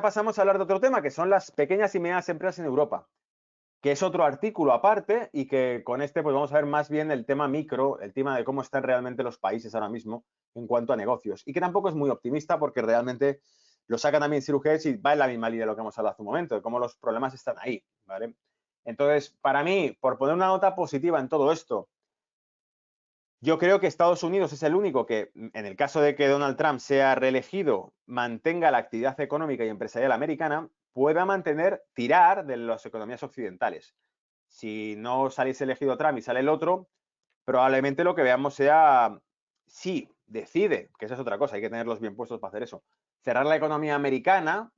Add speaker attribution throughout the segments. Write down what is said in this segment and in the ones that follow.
Speaker 1: pasamos a hablar de otro tema, que son las pequeñas y medianas empresas en Europa, que es otro artículo aparte y que con este pues vamos a ver más bien el tema micro, el tema de cómo están realmente los países ahora mismo en cuanto a negocios. Y que tampoco es muy optimista porque realmente lo saca también Cirujets y va en la misma línea de lo que hemos hablado hace un momento, de cómo los problemas están ahí, ¿vale? Entonces, para mí, por poner una nota positiva en todo esto, yo creo que Estados Unidos es el único que, en el caso de que Donald Trump sea reelegido, mantenga la actividad económica y empresarial americana, pueda mantener, tirar de las economías occidentales. Si no saliese elegido Trump y sale el otro, probablemente lo que veamos sea, si decide, que esa es otra cosa, hay que tenerlos bien puestos para hacer eso, cerrar la economía americana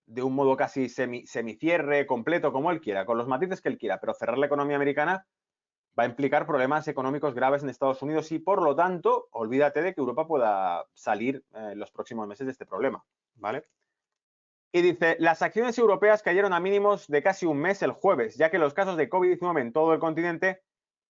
Speaker 1: de un modo casi semicierre, completo, como él quiera, con los matices que él quiera, pero cerrar la economía americana va a implicar problemas económicos graves en Estados Unidos y, por lo tanto, olvídate de que Europa pueda salir en los próximos meses de este problema, ¿vale? Y dice, las acciones europeas cayeron a mínimos de casi un mes el jueves, ya que los casos de COVID-19 en todo el continente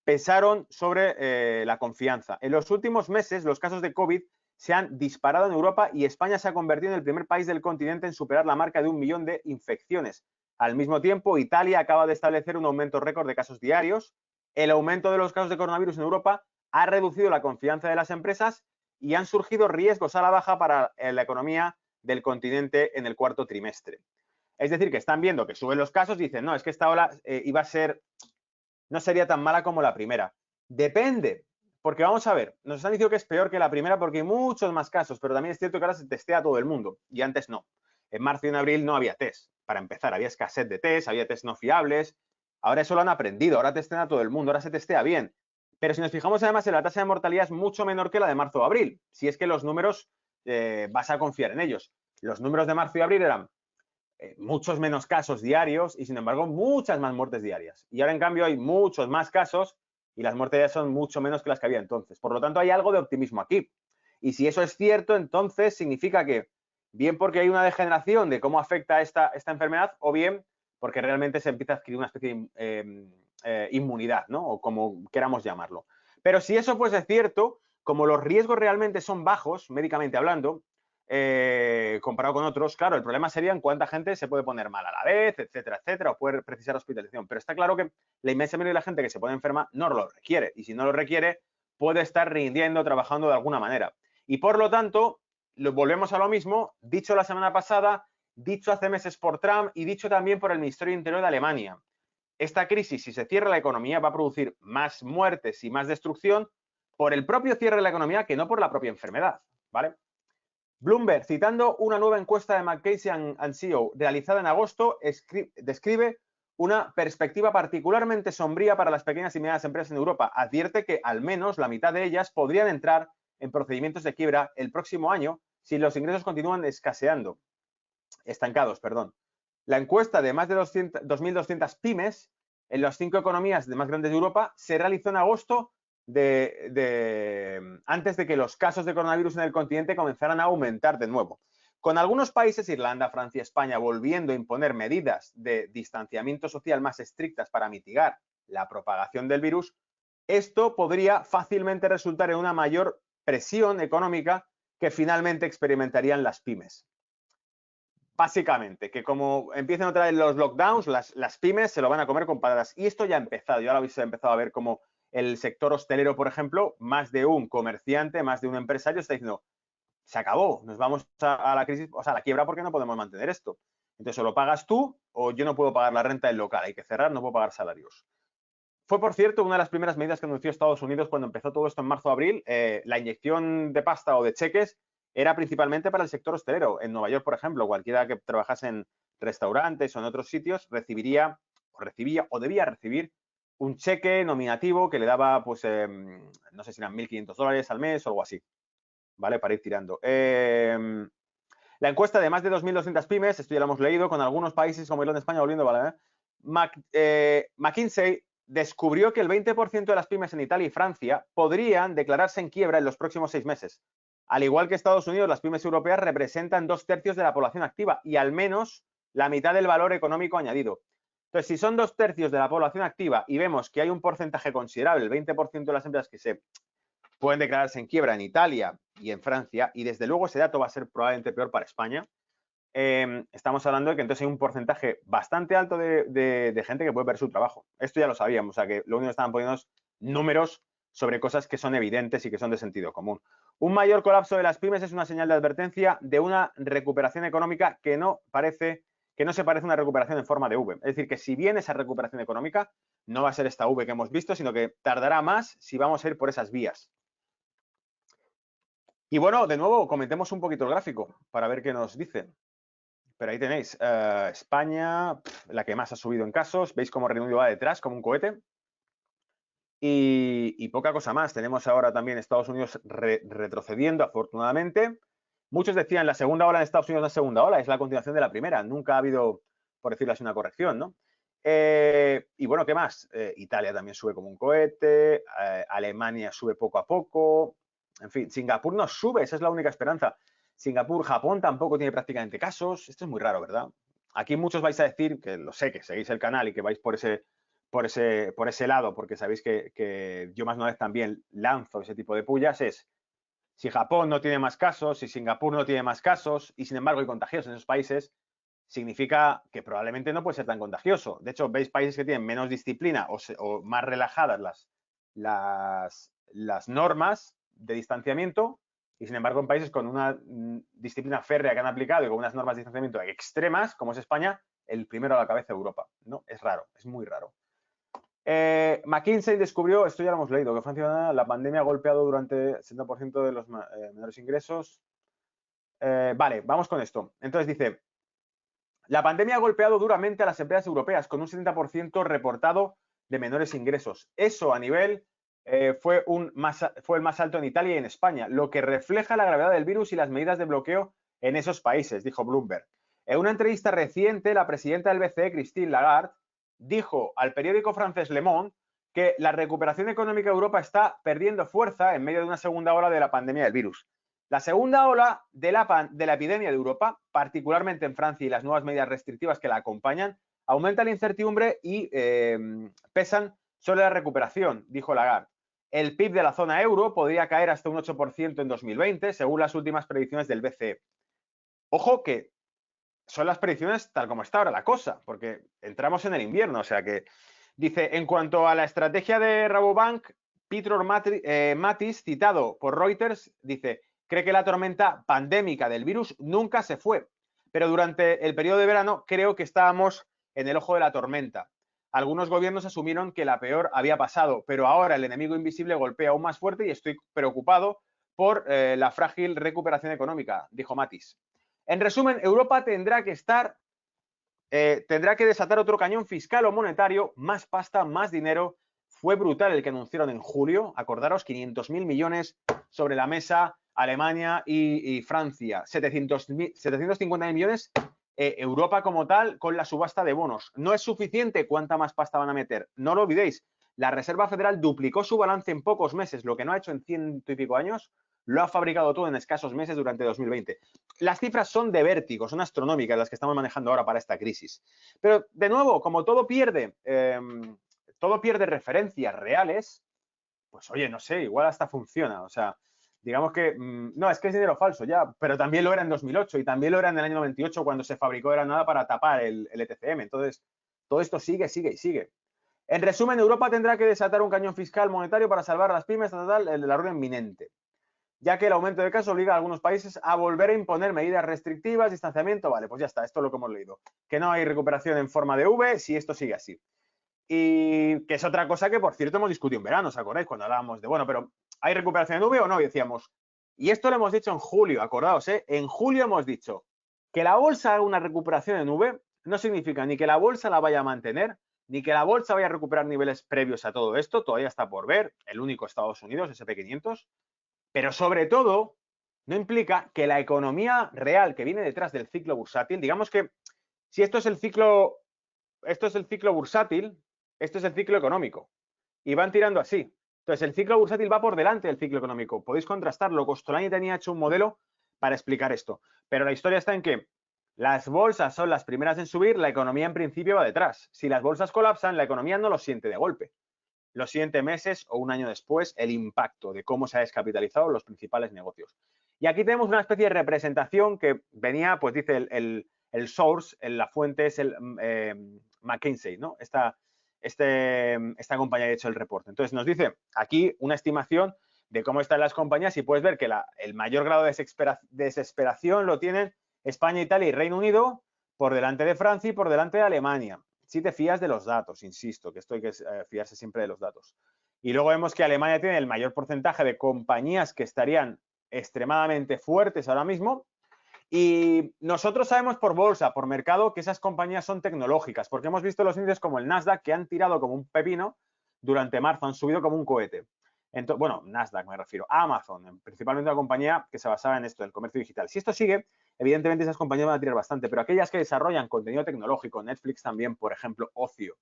Speaker 1: pesaron sobre la confianza. En los últimos meses, los casos de COVID se han disparado en Europa y España se ha convertido en el primer país del continente en superar la marca de 1 millón de infecciones. Al mismo tiempo, Italia acaba de establecer un aumento récord de casos diarios. El aumento de los casos de coronavirus en Europa ha reducido la confianza de las empresas y han surgido riesgos a la baja para la economía del continente en el cuarto trimestre. Es decir, que están viendo que suben los casos y dicen, no, es que esta ola iba a ser, no sería tan mala como la primera. Depende, porque vamos a ver, nos han dicho que es peor que la primera porque hay muchos más casos, pero también es cierto que ahora se testea a todo el mundo y antes no. En marzo y en abril no había test. Para empezar, había escasez de test, había test no fiables. Ahora eso lo han aprendido, ahora testean a todo el mundo, ahora se testea bien. Pero si nos fijamos además en la tasa de mortalidad es mucho menor que la de marzo o abril. Si es que los números vas a confiar en ellos. Los números de marzo y abril eran muchos menos casos diarios y, sin embargo, muchas más muertes diarias. Y ahora, en cambio, hay muchos más casos y las muertes diarias son mucho menos que las que había entonces. Por lo tanto, hay algo de optimismo aquí. Y si eso es cierto, entonces significa que, bien porque hay una degeneración de cómo afecta esta enfermedad, o bien porque realmente se empieza a adquirir una especie de inmunidad, ¿no? O como queramos llamarlo. Pero si eso fuese cierto, como los riesgos realmente son bajos, médicamente hablando, comparado con otros, claro, el problema sería en cuánta gente se puede poner mal a la vez, etcétera, etcétera, o puede precisar hospitalización. Pero está claro que la inmensa mayoría de la gente que se pone enferma no lo requiere. Y si no lo requiere, puede estar rindiendo, trabajando de alguna manera. Y por lo tanto, volvemos a lo mismo, dicho la semana pasada, dicho hace meses por Trump y dicho también por el Ministerio de Interior de Alemania. Esta crisis, si se cierra la economía, va a producir más muertes y más destrucción por el propio cierre de la economía que no por la propia enfermedad, ¿vale? Bloomberg, citando una nueva encuesta de McKinsey & CEO realizada en agosto, describe una perspectiva particularmente sombría para las pequeñas y medianas empresas en Europa. Advierte que al menos la mitad de ellas podrían entrar en procedimientos de quiebra el próximo año si los ingresos continúan estancados. La encuesta de más de 2.200 pymes en las 5 economías más grandes de Europa se realizó en agosto antes de que los casos de coronavirus en el continente comenzaran a aumentar de nuevo. Con algunos países, Irlanda, Francia, España, volviendo a imponer medidas de distanciamiento social más estrictas para mitigar la propagación del virus, esto podría fácilmente resultar en una mayor presión económica que finalmente experimentarían las pymes. Básicamente, que como empiecen otra vez los lockdowns, las pymes se lo van a comer con patatas. Y esto ya ha empezado, ya lo habéis empezado a ver como el sector hostelero, por ejemplo, más de un comerciante, más de un empresario está diciendo, se acabó, nos vamos a la crisis, o sea, a la quiebra porque no podemos mantener esto. Entonces, o lo pagas tú o yo no puedo pagar la renta del local, hay que cerrar, no puedo pagar salarios. Fue, por cierto, una de las primeras medidas que anunció Estados Unidos cuando empezó todo esto en marzo-abril. La inyección de pasta o de cheques era principalmente para el sector hostelero. En Nueva York, por ejemplo, cualquiera que trabajase en restaurantes o en otros sitios recibía o debía recibir un cheque nominativo que le daba, pues, no sé si eran $1.500 al mes o algo así, ¿vale? Para ir tirando. La encuesta de más de 2.200 pymes, esto ya lo hemos leído, con algunos países como Irlanda, España, volviendo, ¿vale? McKinsey descubrió que el 20% de las pymes en Italia y Francia podrían declararse en quiebra en los próximos 6 meses. Al igual que Estados Unidos, las pymes europeas representan 2/3 de la población activa y al menos la mitad del valor económico añadido. Entonces, si son 2/3 de la población activa y vemos que hay un porcentaje considerable, el 20% de las empresas que se pueden declararse en quiebra en Italia y en Francia, y desde luego ese dato va a ser probablemente peor para España, estamos hablando de que entonces hay un porcentaje bastante alto de gente que puede ver su trabajo. Esto ya lo sabíamos, o sea que lo único que estaban poniendo es números sobre cosas que son evidentes y que son de sentido común. Un mayor colapso de las pymes es una señal de advertencia de una recuperación económica que no se parece a una recuperación en forma de V. Es decir, que si bien esa recuperación económica no va a ser esta V que hemos visto, sino que tardará más si vamos a ir por esas vías. Y bueno, de nuevo, comentemos un poquito el gráfico para ver qué nos dice. Pero ahí tenéis, España, la que más ha subido en casos. Veis cómo Reino Unido va detrás, como un cohete. Y poca cosa más. Tenemos ahora también Estados Unidos retrocediendo, afortunadamente. Muchos decían la segunda ola en Estados Unidos no es segunda ola, es la continuación de la primera. Nunca ha habido, por decirlo así, una corrección, ¿no? Y bueno, ¿qué más? Italia también sube como un cohete, Alemania sube poco a poco. En fin, Singapur no sube, esa es la única esperanza. Singapur, Japón tampoco tiene prácticamente casos. Esto es muy raro, ¿verdad? Aquí muchos vais a decir, que lo sé, que seguís el canal y que vais por ese lado, porque sabéis que yo más una vez también lanzo ese tipo de pullas, es si Japón no tiene más casos, si Singapur no tiene más casos y sin embargo hay contagios en esos países, significa que probablemente no puede ser tan contagioso. De hecho, veis países que tienen menos disciplina o más relajadas las normas de distanciamiento y sin embargo en países con una disciplina férrea que han aplicado y con unas normas de distanciamiento extremas, como es España, el primero a la cabeza de Europa. ¿No? Es raro, es muy raro. McKinsey descubrió, esto ya lo hemos leído, que Francia, la pandemia ha golpeado durante el 70% de los menores ingresos. Vale, vamos con esto. Entonces dice, la pandemia ha golpeado duramente a las empresas europeas con un 70% reportado de menores ingresos. Eso a nivel fue el más alto en Italia y en España, lo que refleja la gravedad del virus y las medidas de bloqueo en esos países, dijo Bloomberg. En una entrevista reciente, la presidenta del BCE, Christine Lagarde, dijo al periódico francés Le Monde que la recuperación económica de Europa está perdiendo fuerza en medio de una segunda ola de la pandemia del virus. La segunda ola de la epidemia de Europa, particularmente en Francia y las nuevas medidas restrictivas que la acompañan, aumenta la incertidumbre y pesan sobre la recuperación, dijo Lagarde. El PIB de la zona euro podría caer hasta un 8% en 2020, según las últimas predicciones del BCE. Ojo que son las predicciones tal como está ahora la cosa, porque entramos en el invierno, o sea que dice, en cuanto a la estrategia de Rabobank, Peter Matis, citado por Reuters, dice, cree que la tormenta pandémica del virus nunca se fue, pero durante el periodo de verano creo que estábamos en el ojo de la tormenta. Algunos gobiernos asumieron que la peor había pasado, pero ahora el enemigo invisible golpea aún más fuerte y estoy preocupado por la frágil recuperación económica, dijo Matis. En resumen, Europa tendrá que desatar otro cañón fiscal o monetario, más pasta, más dinero. Fue brutal el que anunciaron en julio, acordaros, 500.000 millones sobre la mesa, Alemania y Francia, 750.000 millones, Europa como tal, con la subasta de bonos. No es suficiente, ¿cuánta más pasta van a meter? No lo olvidéis, la Reserva Federal duplicó su balance en pocos meses, lo que no ha hecho en 100 y pico años, lo ha fabricado todo en escasos meses durante 2020. Las cifras son de vértigo, son astronómicas las que estamos manejando ahora para esta crisis. Pero, de nuevo, como todo pierde referencias reales, pues oye, no sé, igual hasta funciona. O sea, digamos que, no, es que es dinero falso ya, pero también lo era en 2008 y también lo era en el año 98 cuando se fabricó de la nada para tapar el ETCM. Entonces, todo esto sigue, sigue y sigue. En resumen, Europa tendrá que desatar un cañón fiscal monetario para salvar a las pymes, el de la ruina inminente, ya que el aumento de casos obliga a algunos países a volver a imponer medidas restrictivas, distanciamiento, vale, pues ya está, esto es lo que hemos leído. Que no hay recuperación en forma de V si esto sigue así. Y que es otra cosa que, por cierto, hemos discutido en verano, ¿os acordáis? Cuando hablábamos de, bueno, pero ¿hay recuperación en V o no? Y decíamos, y esto lo hemos dicho en julio, acordaos, en julio hemos dicho que la bolsa haga una recuperación en V no significa ni que la bolsa la vaya a mantener, ni que la bolsa vaya a recuperar niveles previos a todo esto, todavía está por ver, el único Estados Unidos, SP500, pero sobre todo no implica que la economía real que viene detrás del ciclo bursátil, digamos que si esto es el ciclo bursátil, esto es el ciclo económico y van tirando así. Entonces el ciclo bursátil va por delante del ciclo económico. Podéis contrastarlo. Costolani tenía hecho un modelo para explicar esto, pero la historia está en que las bolsas son las primeras en subir, la economía en principio va detrás. Si las bolsas colapsan, la economía no lo siente de golpe. Los siguientes meses o un año después el impacto de cómo se ha descapitalizado los principales negocios. Y aquí tenemos una especie de representación que venía, pues dice el source, la fuente es el McKinsey, ¿no? Esta compañía ha hecho el reporte. Entonces nos dice aquí una estimación de cómo están las compañías y puedes ver que el mayor grado de desesperación lo tienen España, Italia y Reino Unido por delante de Francia y por delante de Alemania. Si te fías de los datos, insisto, que esto hay que fiarse siempre de los datos. Y luego vemos que Alemania tiene el mayor porcentaje de compañías que estarían extremadamente fuertes ahora mismo. Y nosotros sabemos por bolsa, por mercado, que esas compañías son tecnológicas, porque hemos visto los índices como el Nasdaq que han tirado como un pepino durante marzo, han subido como un cohete. Entonces, bueno, Nasdaq me refiero, a Amazon, principalmente una compañía que se basaba en esto, el comercio digital. Si esto sigue, evidentemente esas compañías van a tirar bastante, pero aquellas que desarrollan contenido tecnológico, Netflix también, por ejemplo, ocio,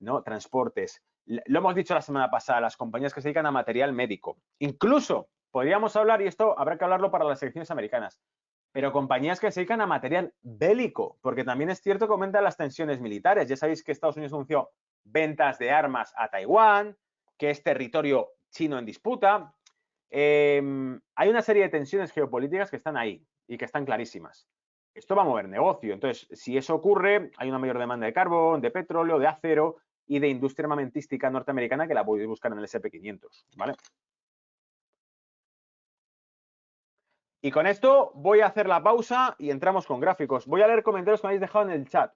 Speaker 1: ¿no? Transportes. Lo hemos dicho la semana pasada, las compañías que se dedican a material médico. Incluso podríamos hablar, y esto habrá que hablarlo para las elecciones americanas, pero compañías que se dedican a material bélico, porque también es cierto que aumentan las tensiones militares. Ya sabéis que Estados Unidos anunció ventas de armas a Taiwán, que es territorio chino en disputa. Hay una serie de tensiones geopolíticas que están ahí y que están clarísimas. Esto va a mover negocio. Entonces, si eso ocurre, hay una mayor demanda de carbón, de petróleo, de acero y de industria armamentística norteamericana que la podéis buscar en el SP500, ¿vale? Y con esto voy a hacer la pausa y entramos con gráficos. Voy a leer comentarios que me habéis dejado en el chat.